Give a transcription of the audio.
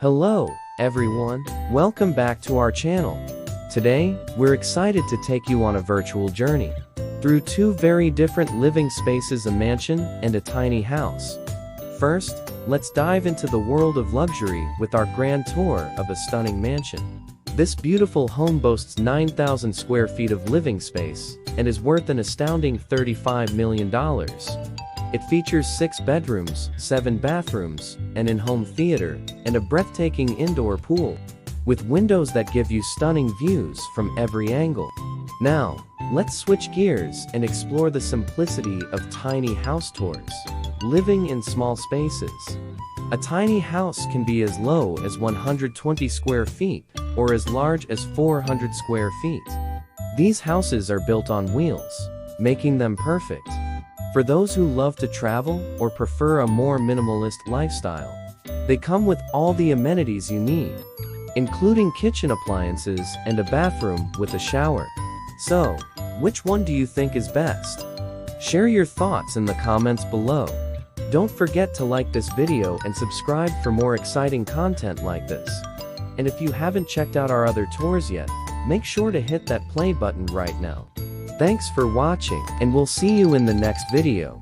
Hello, everyone. Welcome back to our channel. Today, we're excited to take you on a virtual journey through two very different living spaces, a mansion and a tiny house. First, let's dive into the world of luxury with our grand tour of a stunning mansion. This beautiful home boasts 9,000 square feet of living space and is worth an astounding $35 million. It features 6 bedrooms, 7 bathrooms, an in-home theater, and a breathtaking indoor pool, with windows that give you stunning views from every angle. Now, let's switch gears and explore the simplicity of tiny house tours. Living in small spaces. A tiny house can be as low as 120 square feet or as large as 400 square feet. These houses are built on wheels, making them perfect for those who love to travel or prefer a more minimalist lifestyle. They come with all the amenities you need, including kitchen appliances and a bathroom with a shower. So, which one do you think is best? Share your thoughts in the comments below. Don't forget to like this video and subscribe for more exciting content like this. And if you haven't checked out our other tours yet, make sure to hit that play button right now. Thanks for watching, and we'll see you in the next video.